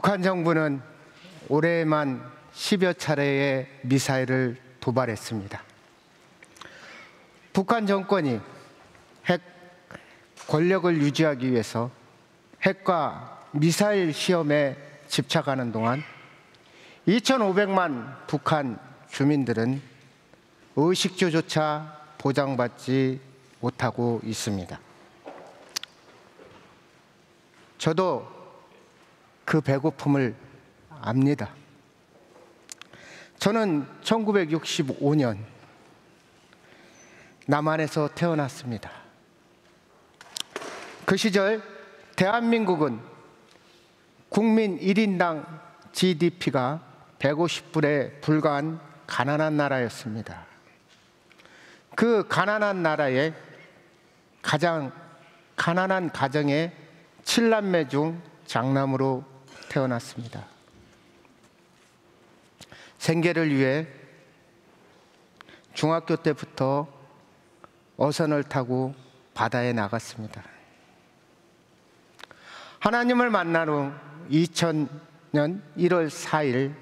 북한 정부는 올해만 10여 차례의 미사일을 도발했습니다. 북한 정권이 핵 권력을 유지하기 위해서 핵과 미사일 시험에 집착하는 동안 2,500만 북한 주민들은 의식주조차 보장받지 못하고 있습니다. 저도 그 배고픔을 압니다. 저는 1965년 남한에서 태어났습니다. 그 시절 대한민국은 국민 1인당 GDP가 150불에 불과한 가난한 나라였습니다. 그 가난한 나라에 가장 가난한 가정의 7남매 중 장남으로 태어났습니다. 생계를 위해 중학교 때부터 어선을 타고 바다에 나갔습니다. 하나님을 만난 후 2000년 1월 4일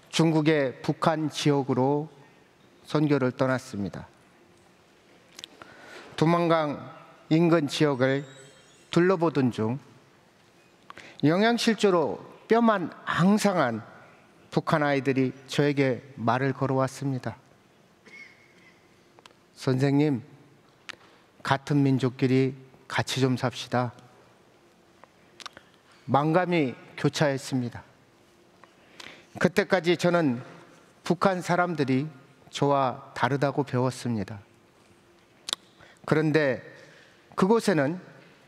중국의 북한 지역으로 선교를 떠났습니다. 두만강 인근 지역을 둘러보던 중 영양실조로 뼈만 앙상한 북한 아이들이 저에게 말을 걸어왔습니다. 선생님, 같은 민족끼리 같이 좀 삽시다. 만감이 교차했습니다. 그때까지 저는 북한 사람들이 저와 다르다고 배웠습니다. 그런데 그곳에는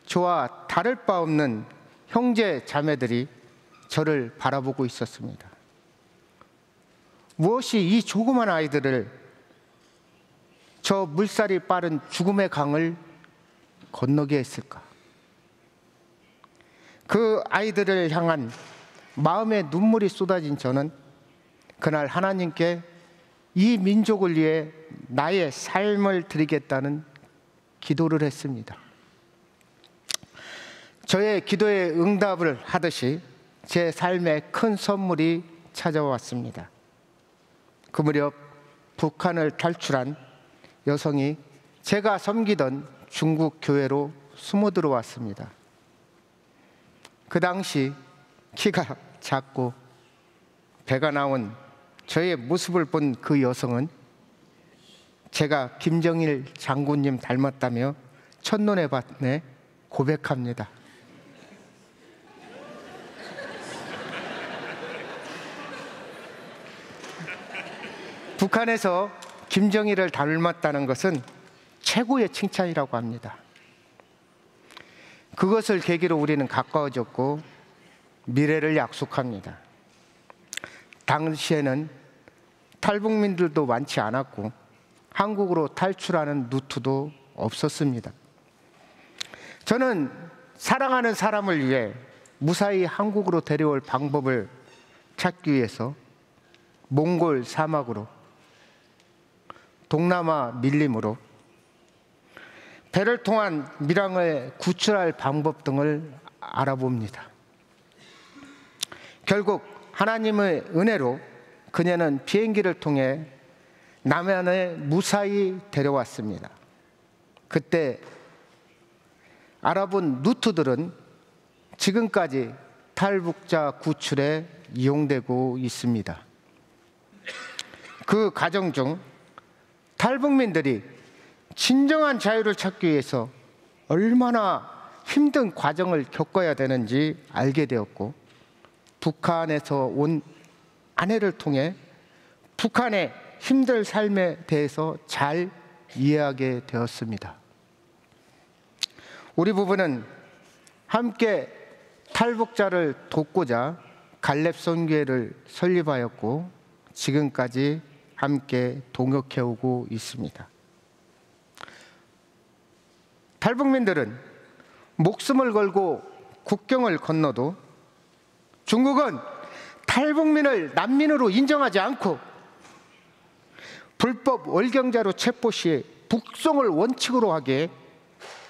저와 다를 바 없는 형제 자매들이 저를 바라보고 있었습니다. 무엇이 이 조그만 아이들을 저 물살이 빠른 죽음의 강을 건너게 했을까? 그 아이들을 향한 마음의 눈물이 쏟아진 저는 그날 하나님께 이 민족을 위해 나의 삶을 드리겠다는 기도를 했습니다. 저의 기도에 응답을 하듯이 제 삶에 큰 선물이 찾아왔습니다. 그 무렵 북한을 탈출한 여성이 제가 섬기던 중국 교회로 숨어 들어왔습니다. 그 당시 키가 작고 배가 나온 저의 모습을 본 그 여성은 제가 김정일 장군님 닮았다며 첫눈에 반해 고백합니다. 북한에서 김정일을 닮았다는 것은 최고의 칭찬이라고 합니다. 그것을 계기로 우리는 가까워졌고 미래를 약속합니다. 당시에는 탈북민들도 많지 않았고 한국으로 탈출하는 루트도 없었습니다. 저는 사랑하는 사람을 위해 무사히 한국으로 데려올 방법을 찾기 위해서 몽골 사막으로, 동남아 밀림으로, 배를 통한 밀항을 구출할 방법 등을 알아봅니다. 결국 하나님의 은혜로 그녀는 비행기를 통해 남해안에 무사히 데려왔습니다. 그때 알아본 루트들은 지금까지 탈북자 구출에 이용되고 있습니다. 그 과정 중 탈북민들이 진정한 자유를 찾기 위해서 얼마나 힘든 과정을 겪어야 되는지 알게 되었고, 북한에서 온 아내를 통해 북한의 힘든 삶에 대해서 잘 이해하게 되었습니다. 우리 부부는 함께 탈북자를 돕고자 갈렙선교회를 설립하였고 지금까지 함께 동역해오고 있습니다. 탈북민들은 목숨을 걸고 국경을 건너도 중국은 탈북민을 난민으로 인정하지 않고 불법 월경자로 체포 시 북송을 원칙으로 하기에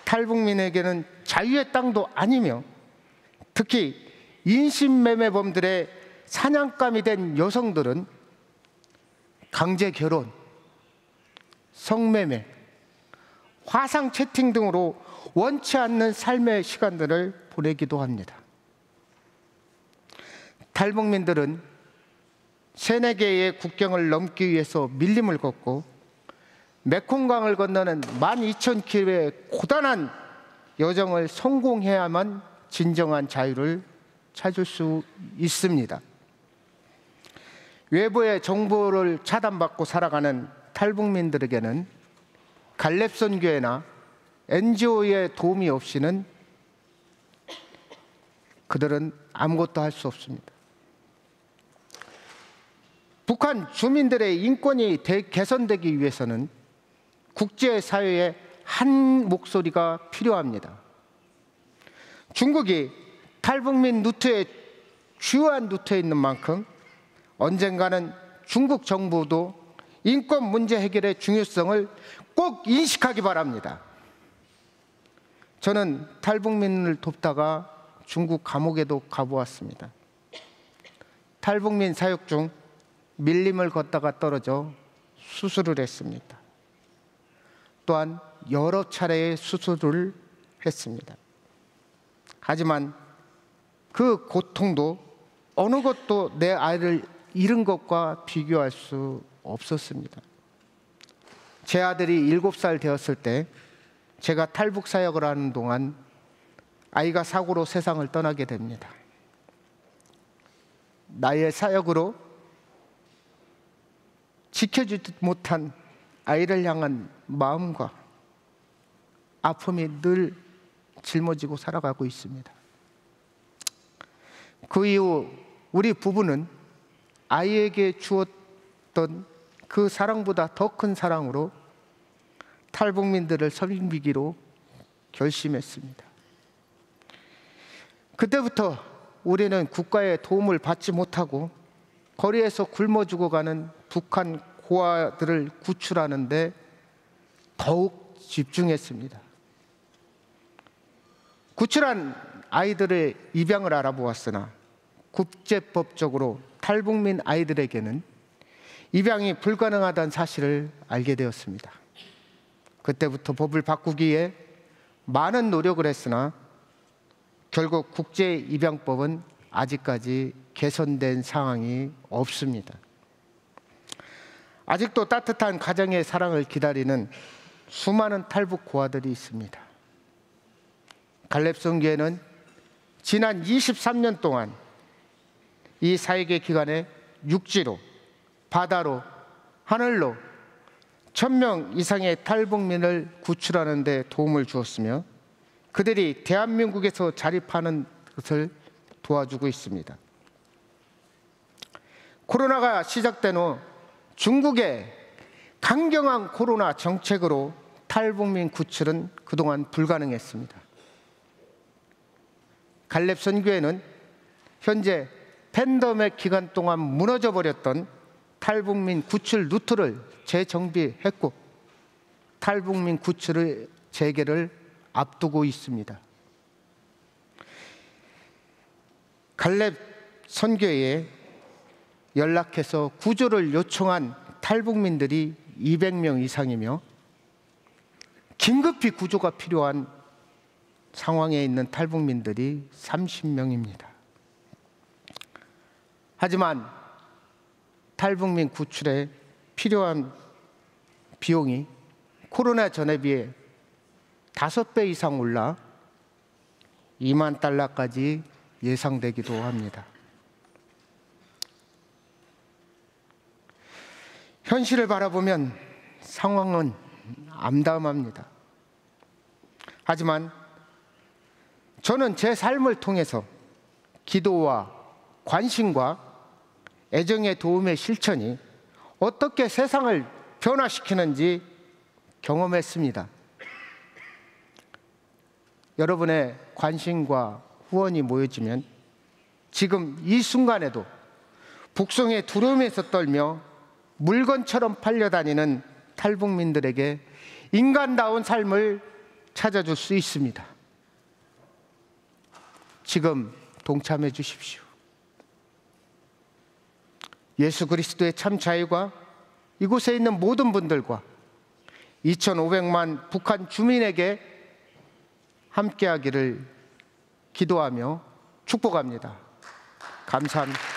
탈북민에게는 자유의 땅도 아니며 특히 인신매매범들의 사냥감이 된 여성들은 강제 결혼, 성매매, 화상 채팅 등으로 원치 않는 삶의 시간들을 보내기도 합니다. 탈북민들은 세네 개의 국경을 넘기 위해서 밀림을 걷고 메콩강을 건너는 12,000km의 고단한 여정을 성공해야만 진정한 자유를 찾을 수 있습니다. 외부의 정보를 차단받고 살아가는 탈북민들에게는 갈렙선교회나 NGO의 도움이 없이는 그들은 아무것도 할 수 없습니다. 북한 주민들의 인권이 개선되기 위해서는 국제사회의 한 목소리가 필요합니다. 중국이 탈북민 루트의 주요한 루트에 있는 만큼 언젠가는 중국 정부도 인권 문제 해결의 중요성을 꼭 인식하기 바랍니다. 저는 탈북민을 돕다가 중국 감옥에도 가보았습니다. 탈북민 사역 중 밀림을 걷다가 떨어져 수술을 했습니다. 또한 여러 차례의 수술을 했습니다. 하지만 그 고통도 어느 것도 내 아이를 잃은 것과 비교할 수 없었습니다. 제 아들이 7살 되었을 때 제가 탈북 사역을 하는 동안 아이가 사고로 세상을 떠나게 됩니다. 나의 사역으로 지켜주지 못한 아이를 향한 마음과 아픔이 늘 짊어지고 살아가고 있습니다. 그 이후 우리 부부는 아이에게 주었던 그 사랑보다 더 큰 사랑으로 탈북민들을 섬기기로 결심했습니다. 그때부터 우리는 국가의 도움을 받지 못하고 거리에서 굶어 죽어가는 북한 고아들을 구출하는 데 더욱 집중했습니다. 구출한 아이들의 입양을 알아보았으나 국제법적으로 탈북민 아이들에게는 입양이 불가능하다는 사실을 알게 되었습니다. 그때부터 법을 바꾸기 위해 많은 노력을 했으나 결국 국제입양법은 아직까지 개선된 상황이 없습니다. 아직도 따뜻한 가정의 사랑을 기다리는 수많은 탈북 고아들이 있습니다. 갈렙선교회는 지난 23년 동안 이 사역의 기간에 육지로, 바다로, 하늘로 1,000명 이상의 탈북민을 구출하는 데 도움을 주었으며 그들이 대한민국에서 자립하는 것을 도와주고 있습니다. 코로나가 시작된 후 중국의 강경한 코로나 정책으로 탈북민 구출은 그동안 불가능했습니다. 갈렙선교회는 현재 팬데믹 기간 동안 무너져 버렸던 탈북민 구출 루트를 재정비했고 탈북민 구출의 재개를 앞두고 있습니다. 갈렙선교회에 연락해서 구조를 요청한 탈북민들이 200명 이상이며 긴급히 구조가 필요한 상황에 있는 탈북민들이 30명입니다. 하지만 탈북민 구출에 필요한 비용이 코로나 전에 비해 5배 이상 올라 2만 달러까지 예상되기도 합니다. 현실을 바라보면 상황은 암담합니다. 하지만 저는 제 삶을 통해서 기도와 관심과 애정의 도움의 실천이 어떻게 세상을 변화시키는지 경험했습니다. 여러분의 관심과 후원이 모여지면 지금 이 순간에도 북송의 두려움에서 떨며 물건처럼 팔려다니는 탈북민들에게 인간다운 삶을 찾아줄 수 있습니다. 지금 동참해 주십시오. 예수 그리스도의 참 자유가 이곳에 있는 모든 분들과 2,500만 북한 주민에게 함께하기를 기도하며 축복합니다. 감사합니다.